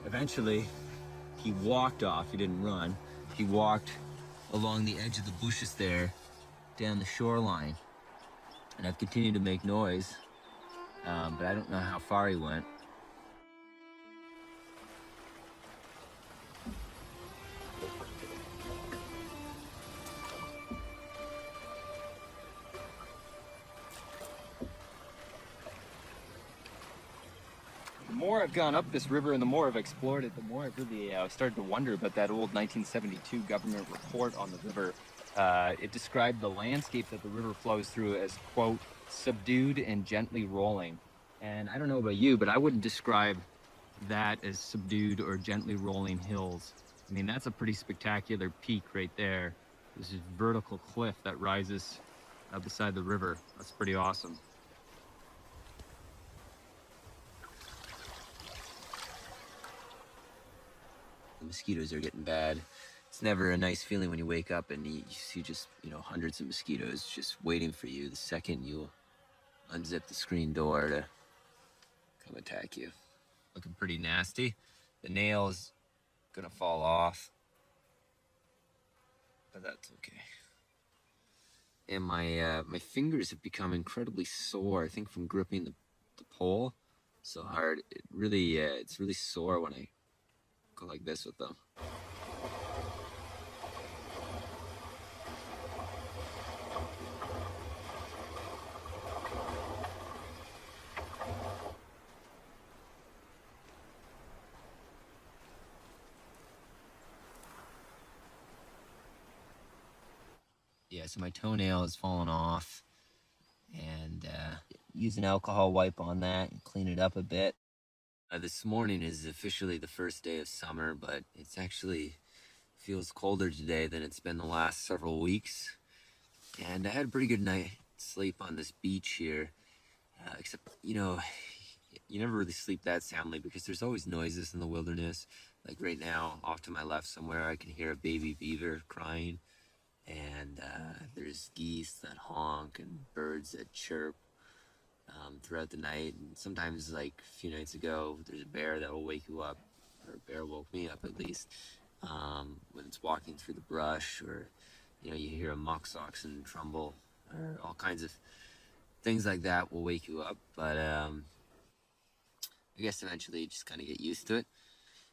Eventually, he walked off. He didn't run. He walked along the edge of the bushes there, down the shoreline. And I've continued to make noise, but I don't know how far he went. The more I've gone up this river and the more I've explored it, the more I've really started to wonder about that old 1972 government report on the river. It described the landscape that the river flows through as, quote, subdued and gently rolling. And I don't know about you, but I wouldn't describe that as subdued or gently rolling hills. I mean, that's a pretty spectacular peak right there. This is vertical cliff that rises beside the river. That's pretty awesome. The mosquitoes are getting bad. It's never a nice feeling when you wake up and you see just, hundreds of mosquitoes just waiting for you the second you unzip the screen door to come attack you. Looking pretty nasty. The nail is gonna fall off, but that's okay. And my fingers have become incredibly sore, I think from gripping the pole so hard. It's really sore when I go like this with them. Yeah, so my toenail has fallen off, and use an alcohol wipe on that and clean it up a bit. This morning is officially the first day of summer, but it's actually feels colder today than it's been the last several weeks. And I had a pretty good night's sleep on this beach here, except, you never really sleep that soundly because there's always noises in the wilderness. Like right now, off to my left somewhere, I can hear a baby beaver crying. And there's geese that honk and birds that chirp throughout the night. And sometimes, like a few nights ago, there's a bear that will wake you up, or a bear woke me up at least, when it's walking through the brush, or you hear a musk oxen trumble, or all kinds of things like that will wake you up. But I guess eventually you just kind of get used to it.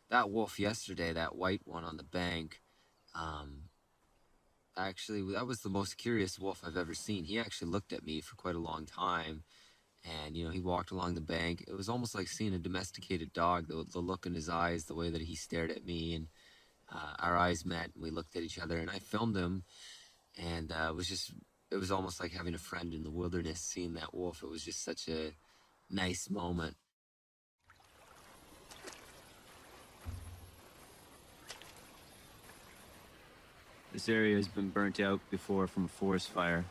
That wolf yesterday, that white one on the bank, actually, that was the most curious wolf I've ever seen. He actually looked at me for quite a long time, and he walked along the bank. It was almost like seeing a domesticated dog. The look in his eyes, the way that he stared at me, and our eyes met, and we looked at each other. And I filmed him, and it was almost like having a friend in the wilderness. Seeing that wolf, it was just such a nice moment. This area has been burnt out before from a forest fire,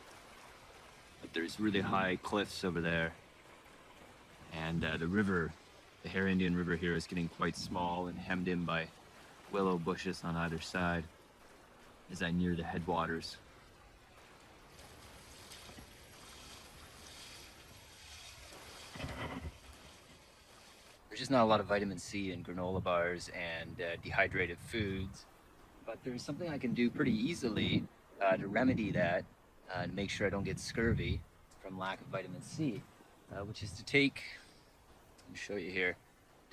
but there's really high cliffs over there, and the river, the Hare Indian River here, is getting quite small and hemmed in by willow bushes on either side as I near the headwaters. There's just not a lot of vitamin C in granola bars and dehydrated foods. But there's something I can do pretty easily to remedy that and make sure I don't get scurvy from lack of vitamin C, which is to let me show you here,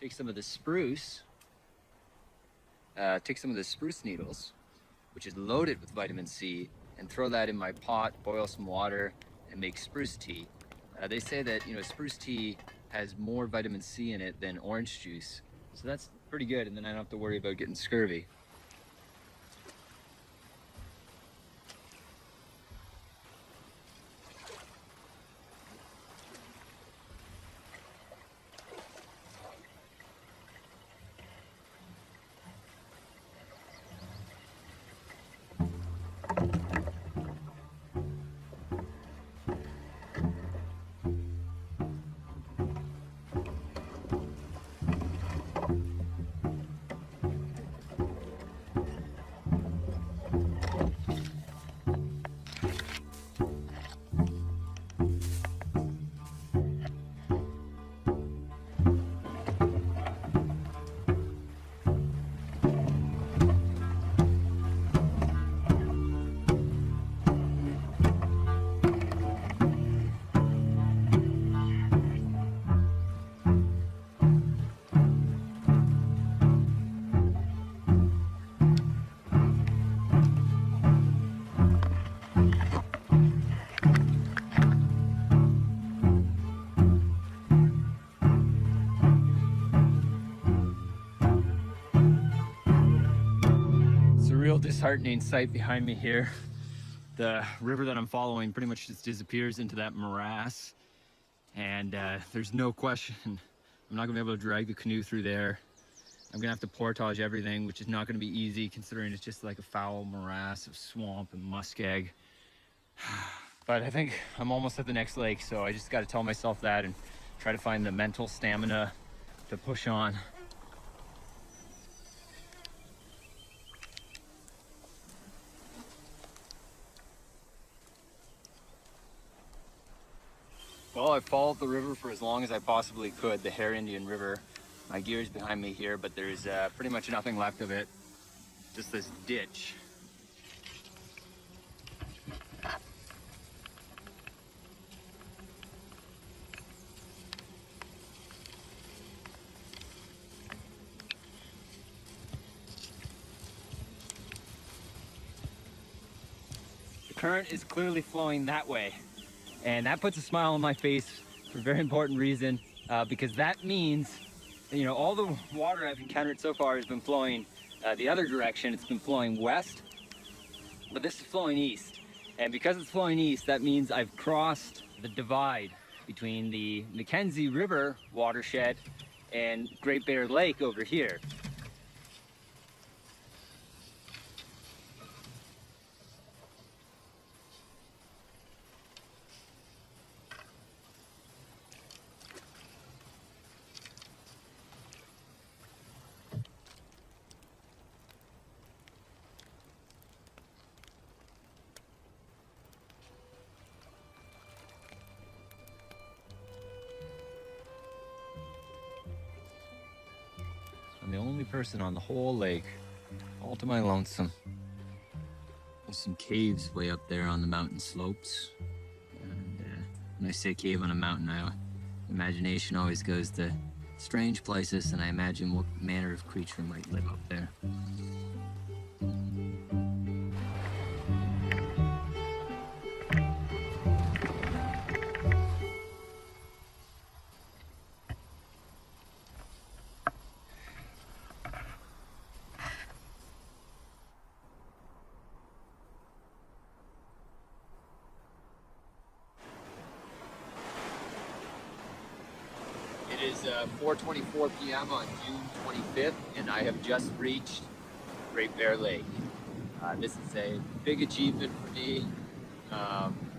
take some of the spruce needles, which is loaded with vitamin C, and throw that in my pot, boil some water, and make spruce tea. They say that, spruce tea has more vitamin C in it than orange juice, so that's pretty good, and then I don't have to worry about getting scurvy. real disheartening sight behind me here. The river that I'm following pretty much just disappears into that morass, and there's no question I'm not gonna be able to drag the canoe through there. I'm gonna have to portage everything, which is not gonna be easy considering it's just like a foul morass of swamp and muskeg. But I think I'm almost at the next lake, so I just gotta tell myself that and try to find the mental stamina to push on. Well, I followed the river for as long as I possibly could, the Hare Indian River. My gear's behind me here, but there's pretty much nothing left of it. Just this ditch. The current is clearly flowing that way, and that puts a smile on my face for a very important reason, because that means, you know, all the water I've encountered so far has been flowing the other direction. It's been flowing west, but this is flowing east. And because it's flowing east, that means I've crossed the divide between the Mackenzie River watershed and Great Bear Lake over here. I'm the only person on the whole lake, all to my lonesome. There's some caves way up there on the mountain slopes. And when I say cave on a mountain, imagination always goes to strange places, and I imagine what manner of creature might live up there. It is 4:24 p.m. on June 25th, and I have just reached Great Bear Lake. This is a big achievement for me.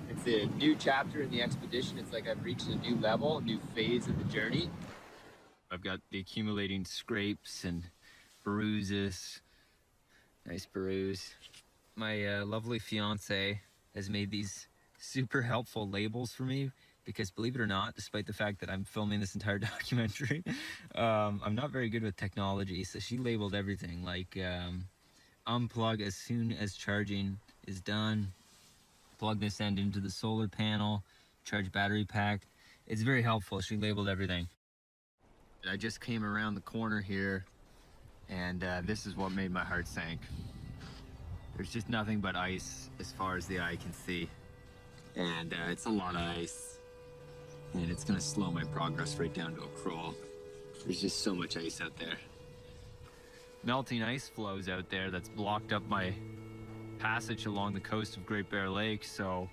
It's a new chapter in the expedition. It's like I've reached a new level, a new phase of the journey. I've got the accumulating scrapes and bruises. Nice bruise. My lovely fiance has made these super helpful labels for me, because believe it or not, despite the fact that I'm filming this entire documentary, I'm not very good with technology. So she labeled everything like unplug as soon as charging is done, plug this end into the solar panel, charge battery pack. It's very helpful. She labeled everything. I just came around the corner here, and this is what made my heart sink. There's just nothing but ice as far as the eye can see. And it's a lot of ice. And it's gonna slow my progress right down to a crawl. There's just so much ice out there. Melting ice flows out there that's blocked up my passage along the coast of Great Bear Lake, so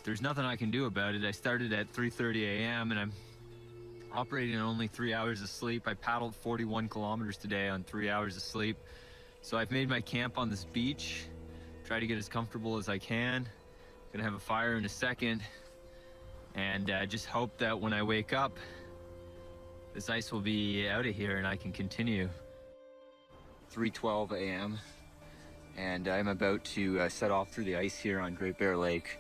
there's nothing I can do about it. I started at 3:30 a.m. and I'm operating on only 3 hours of sleep. I paddled 41 kilometers today on 3 hours of sleep. So I've made my camp on this beach, try to get as comfortable as I can. Gonna have a fire in a second, and just hope that when I wake up, this ice will be out of here and I can continue. 3:12 a.m. and I'm about to set off through the ice here on Great Bear Lake.